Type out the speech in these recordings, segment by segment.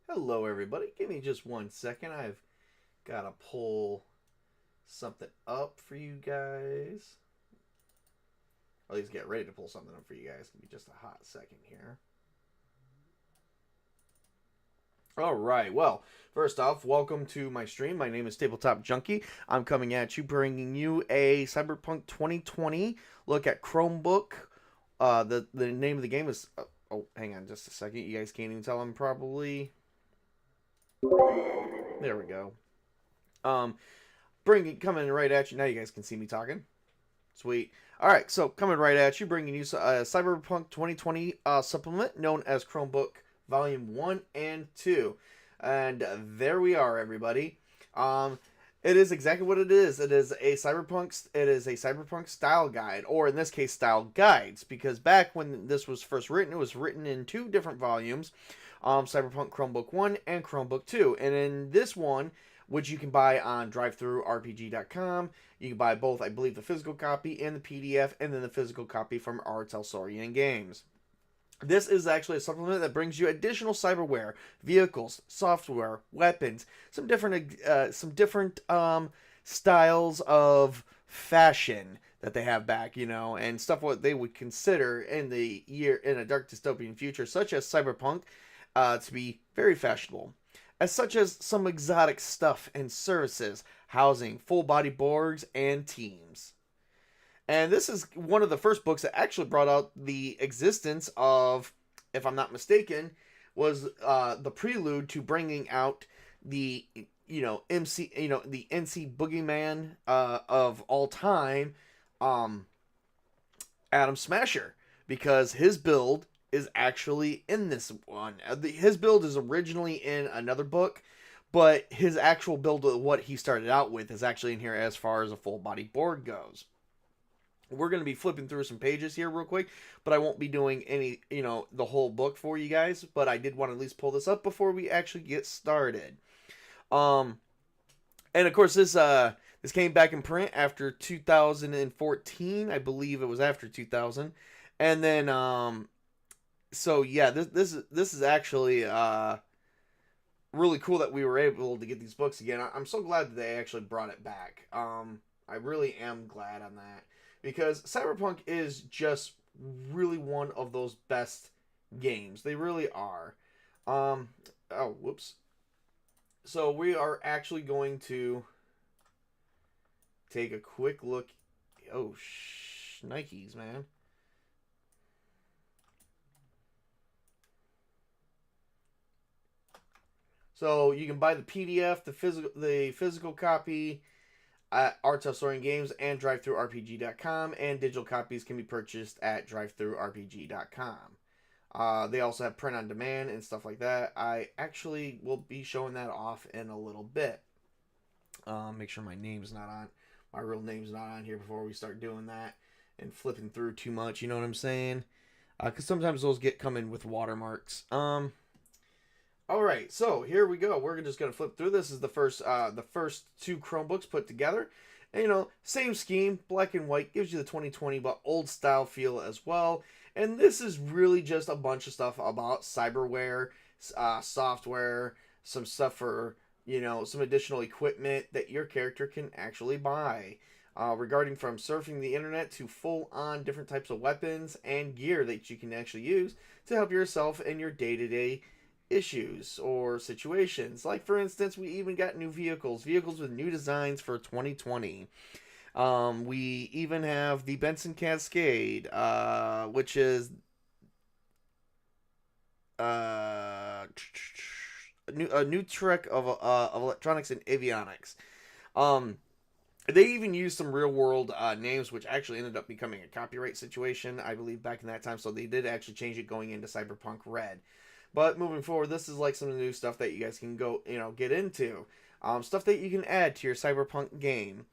Hello, everybody. Give me just 1 second. I've got to pull something up for you guys. At least get ready to pull something up for you guys. Give me just a hot second here. All right. Well, first off, welcome to my stream. My name is Tabletop Junkie. I'm coming at you, bringing you a Cyberpunk 2020 look at Chromebook. The name of the game is... oh, hang on just a second. You guys can't even tell I'm probably... There we go. Coming right at you. Now you guys can see me talking. Sweet. All right, so coming right at you, bringing you a Cyberpunk 2020 supplement known as Chromebook Volume 1 and 2. And there we are, everybody. It is exactly what it is. It is a Cyberpunk style guide, or in this case, style guides, because back when this was first written, it was written in 2 different volumes. Cyberpunk Chromebook 1 and Chromebook 2. And in this one, which you can buy on drivethrurpg.com, you can buy both, I believe, the physical copy and the PDF, and then the physical copy from our Talsorian games. This is actually a supplement that brings you additional cyberware, vehicles, software, weapons, some different styles of fashion that they have back, and stuff what they would consider in a dark dystopian future, such as Cyberpunk, to be very fashionable, as such as some exotic stuff and services, housing, full-body boards, and teams. And this is one of the first books that actually brought out the existence of, if I'm not mistaken, was the prelude to bringing out the the NC boogeyman of all time, Adam Smasher, because his build is actually in this one. His build is originally in another book, but his actual build of what he started out with is actually in here as far as a full body board goes. We're going to be flipping through some pages here real quick, but I won't be doing any, the whole book for you guys, but I did want to at least pull this up before we actually get started. And of course this came back in print after 2014. I believe it was after 2000. And then so yeah, this is actually really cool that we were able to get these books again. I'm so glad that they actually brought it back. I really am glad on that, because Cyberpunk is just really one of those best games. They really are. Oh, whoops. So we are actually going to take a quick look. Oh, Nikes, man. So you can buy the PDF, the physical copy at our Talsorian Games and drivethrurpg.com, and digital copies can be purchased at drivethrurpg.com. They also have print on demand and stuff like that. I actually will be showing that off in a little bit. Make sure my real name's not on here before we start doing that. and flipping through too much. You know what I'm saying? Because sometimes those get come in with watermarks. All right, so here we go. We're just gonna flip through. This is the first two Chromebooks put together. And, same scheme, black and white, gives you the 2020 but old style feel as well. And this is really just a bunch of stuff about cyberware, software, some stuff for some additional equipment that your character can actually buy. Regarding from surfing the internet to full on different types of weapons and gear that you can actually use to help yourself in your day to day issues or situations. Like, for instance, we even got new vehicles with new designs for 2020. We even have the Benson Cascade, which is a new trek of electronics and avionics. They even used some real world names, which actually ended up becoming a copyright situation, I believe, back in that time. So they did actually change it going into Cyberpunk Red. But moving forward, this is like some of the new stuff that you guys can go, get into. Stuff that you can add to your Cyberpunk game.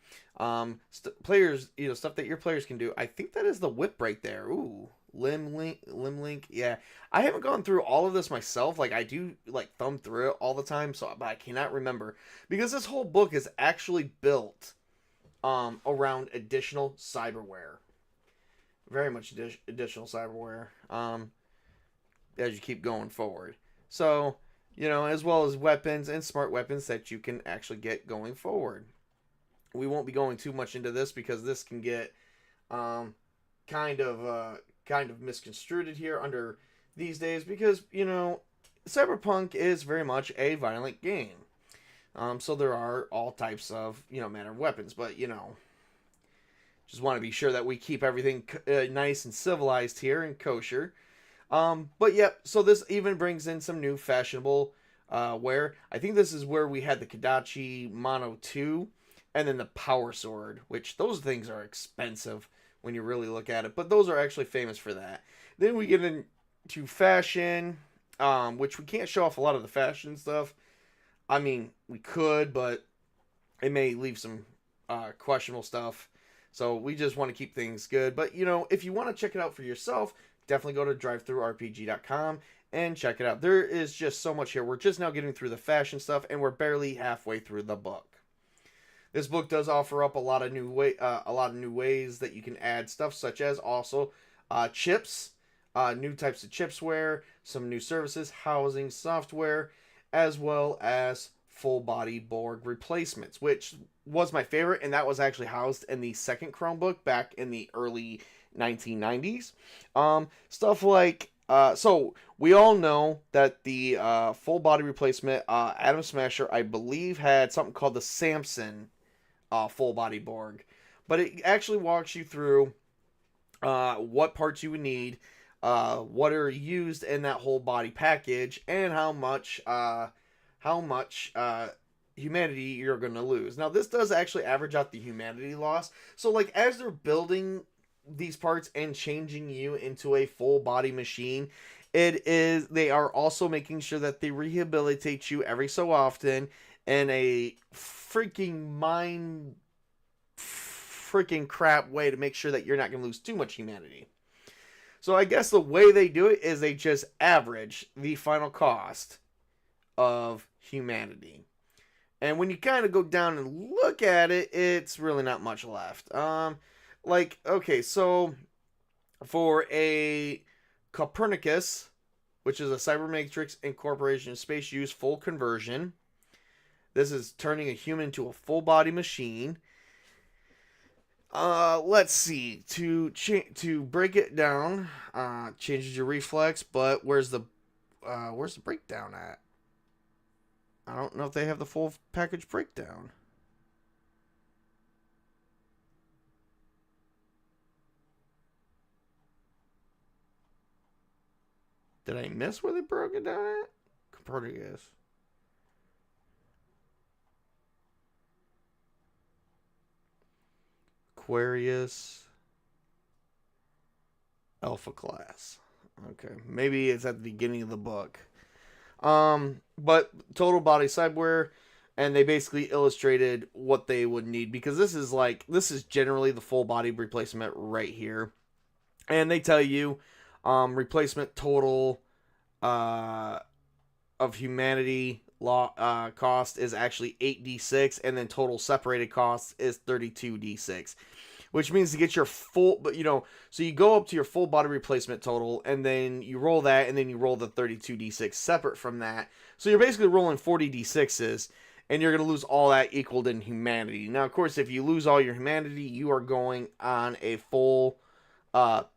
Players, stuff that your players can do. I think that is the whip right there. Ooh, limb link. Yeah, I haven't gone through all of this myself. Like, I do thumb through it all the time, but I cannot remember because this whole book is actually built around additional cyberware. Very much additional cyberware. As you keep going forward. So, as well as weapons and smart weapons that you can actually get going forward. We won't be going too much into this because this can get kind of misconstrued here under these days because, Cyberpunk is very much a violent game. So there are all types of, manner of weapons, but, just want to be sure that we keep everything nice and civilized here and kosher. But yeah, so this even brings in some new fashionable wear. I think this is where we had the Kodachi Mono 2 and then the Power Sword, which those things are expensive when you really look at it, but those are actually famous for that. Then we get into fashion, which we can't show off a lot of the fashion stuff. I mean, we could, but it may leave some questionable stuff. So we just want to keep things good. But, if you want to check it out for yourself, definitely go to drivethrurpg.com and check it out. There is just so much here. We're just now getting through the fashion stuff, and we're barely halfway through the book. This book does offer up a lot of new ways that you can add stuff, such as also chips, new types of chipsware, some new services, housing, software, as well as full body Borg replacements, which was my favorite, and that was actually housed in the second Chromebook back in the early 1990s. Stuff like so we all know that the full body replacement Atom Smasher, I believe, had something called the Samson full body Borg, but it actually walks you through what parts you would need, what are used in that whole body package, and how much humanity you're going to lose. Now, this does actually average out the humanity loss. So, as they're building these parts and changing you into a full body machine, they are also making sure that they rehabilitate you every so often in a freaking crap way to make sure that you're not going to lose too much humanity. So I guess the way they do it is they just average the final cost of humanity. And when you kind of go down and look at it, it's really not much left. Okay, so for a Copernicus, which is a Cybermatrix Incorporation space use full conversion, this is turning a human into a full body machine. Let's see. To break it down, changes your reflex, but where's the breakdown at? I don't know if they have the full package breakdown. Did I miss where they broke it down at? Copernicus. Aquarius. Alpha class. Okay. Maybe it's at the beginning of the book. But total body cyberware. and they basically illustrated what they would need, because this is generally the full body replacement right here, and they tell you replacement total uh, of humanity cost is actually 8d6, and then total separated cost is 32d6, which means to get your full, but so you go up to your full body replacement total, and then you roll that, and then you roll the 32d6 separate from that. So you're basically rolling 40d6s, and you're going to lose all that equaled in humanity. Now, of course, if you lose all your humanity, you are going on a full,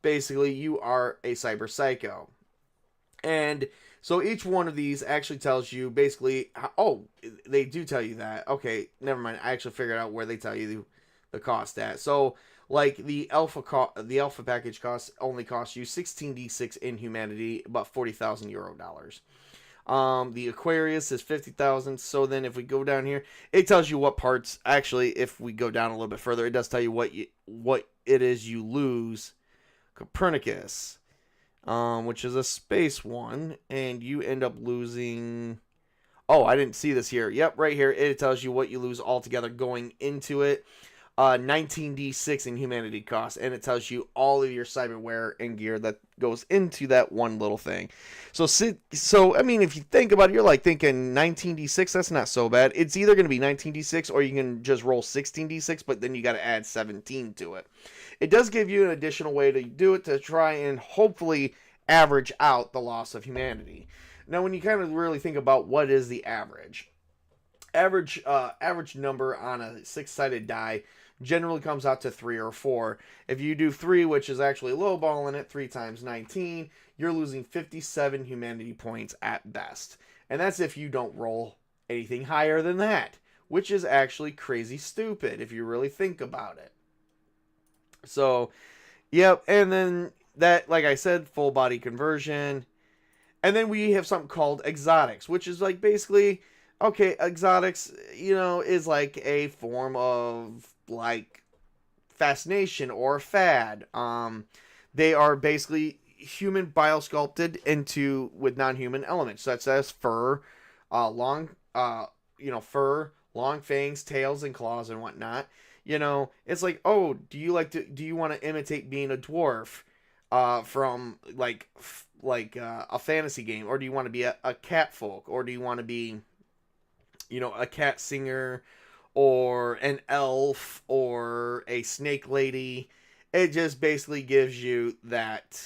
basically, you are a cyber psycho. And so each one of these actually tells you basically, they do tell you that. Okay, never mind. I actually figured out where they tell you the cost at. So like the alpha package only costs you 16d6 in humanity, about 40,000 euro dollars. The Aquarius is 50,000. So then if we go down here, it tells you what parts. Actually, if we go down a little bit further, it does tell you what it is you lose. Copernicus, which is a space one, and you end up losing. Oh, I didn't see this here. Yep, right here. It tells you what you lose altogether going into it. 19d6 in humanity cost, and it tells you all of your cyberware and gear that goes into that one little thing. So I mean, if you think about it, you're like thinking 19d6, that's not so bad. It's either going to be 19d6 or you can just roll 16d6, but then you got to add 17 to it. It does give you an additional way to do it to try and hopefully average out the loss of humanity. Now, when you kind of really think about what is the average number on a 6-sided die generally comes out to 3 or 4. If you do 3, which is actually lowballing it, 3 times 19, you're losing 57 humanity points at best. And that's if you don't roll anything higher than that, which is actually crazy stupid if you really think about it. So, yep, and then that, like I said, full body conversion. And then we have something called exotics, which is like basically, okay, exotics, is like a form of like fascination or fad. They are basically human biosculpted into with non-human elements, such as fur, long fangs, tails, and claws and whatnot. It's like, oh, do you want to imitate being a dwarf, from like a fantasy game, or do you want to be a cat folk, or do you want to be, a cat singer, or an elf, or a snake lady? It just basically gives you that,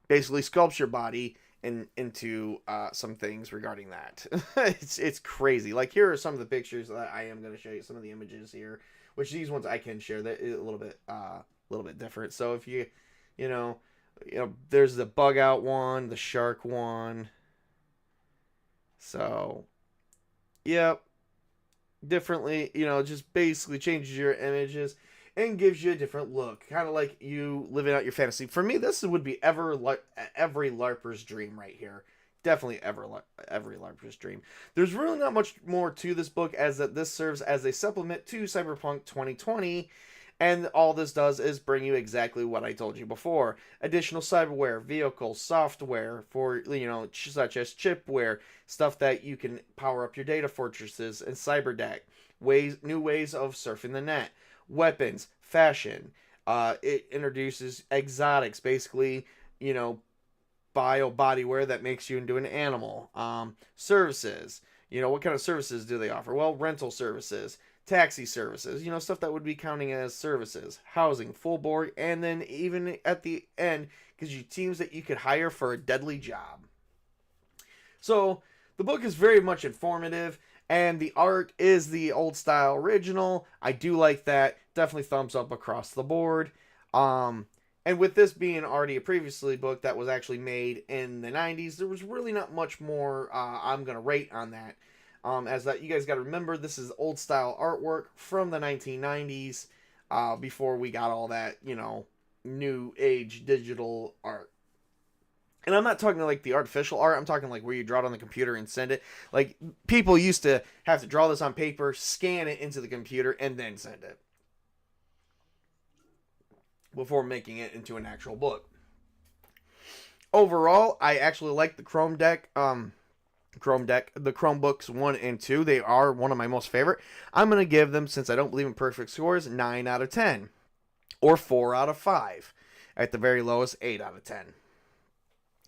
basically sculpts your body into some things regarding that. It's crazy. Like, here are some of the pictures that I am going to show you, some of the images here, which these ones I can share that is a little bit different. So if you there's the bug out one, the shark one. So, yep. Differently, just basically changes your images and gives you a different look. Kind of like you living out your fantasy. For me, this would be every LARPer's dream right here. Definitely every LARPer's dream. There's really not much more to this book, as that this serves as a supplement to Cyberpunk 2020. And all this does is bring you exactly what I told you before. Additional cyberware, vehicles, software for, such as chipware, stuff that you can power up your data fortresses and cyberdeck, new ways of surfing the net, weapons, fashion. It introduces exotics, basically, bio bodywear that makes you into an animal. Services. What kind of services do they offer? Well, rental services, taxi services, stuff that would be counting as services, housing, full board, and then even at the end, gives you teams that you could hire for a deadly job. So the book is very much informative, and the art is the old style original. I do like that. Definitely thumbs up across the board. And with this being already a previously book that was actually made in the 90s, there was really not much more I'm going to rate on that. As that, you guys got to remember, this is old style artwork from the 1990s, before we got all that, new age digital art. And I'm not talking like the artificial art. I'm talking like where you draw it on the computer and send it. Like, people used to have to draw this on paper, scan it into the computer, and then send it before making it into an actual book. Overall, I actually like the Chrome deck. The Chromebooks 1 and 2, they are one of my most favorite. I'm going to give them, since I don't believe in perfect scores, 9 out of 10. Or 4 out of 5. At the very lowest, 8 out of 10.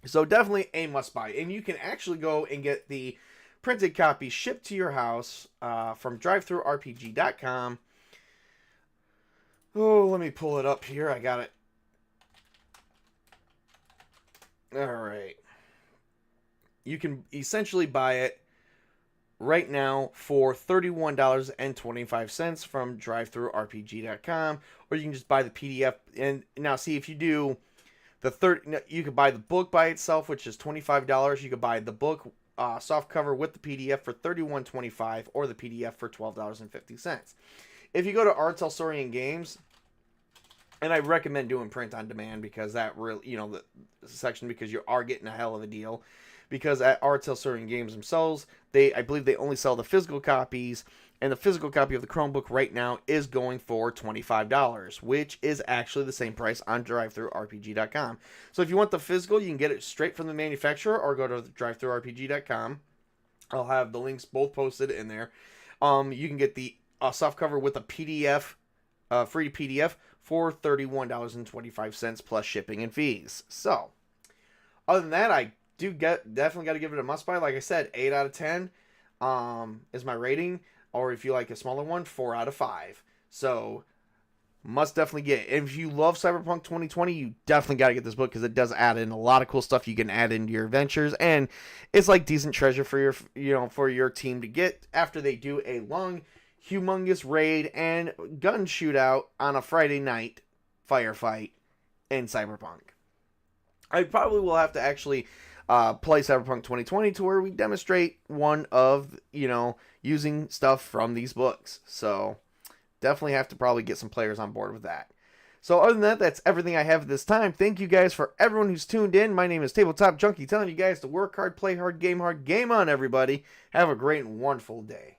So definitely a must buy. And you can actually go and get the printed copy shipped to your house from drivethrurpg.com. Oh, let me pull it up here. I got it. Alright. You can essentially buy it right now for $31.25 from drivethrurpg.com, or you can just buy the PDF. And now, see, if you do you could buy the book by itself, which is $25. You could buy the book soft cover with the PDF for $31.25, or the PDF for $12.50. If you go to our Talsorian Games, and I recommend doing print on demand, because that really, the section, because you are getting a hell of a deal. Because at our Talsorian Games themselves, I believe they only sell the physical copies, and the physical copy of the Chromebook right now is going for $25, which is actually the same price on drivethrurpg.com. So if you want the physical, you can get it straight from the manufacturer, or go to drivethrurpg.com. I'll have the links both posted in there. You can get the soft cover with a PDF, free PDF, for $31.25 plus shipping and fees. So, other than that, I definitely got to give it a must buy. Like I said, 8 out of 10 is my rating. Or if you like a smaller one, 4 out of 5. So, must definitely get it. If you love Cyberpunk 2020, you definitely got to get this book, because it does add in a lot of cool stuff you can add into your adventures, and it's like decent treasure for your team to get after they do a long, humongous raid and gun shootout on a Friday night firefight in Cyberpunk. I probably will have to actually play Cyberpunk 2020 to where we demonstrate one of, using stuff from these books. So, definitely have to probably get some players on board with that. So, other than that, that's everything I have at this time. Thank you guys for everyone who's tuned in. My name is Tabletop Junkie, telling you guys to work hard, play hard, game on, everybody. Have a great and wonderful day.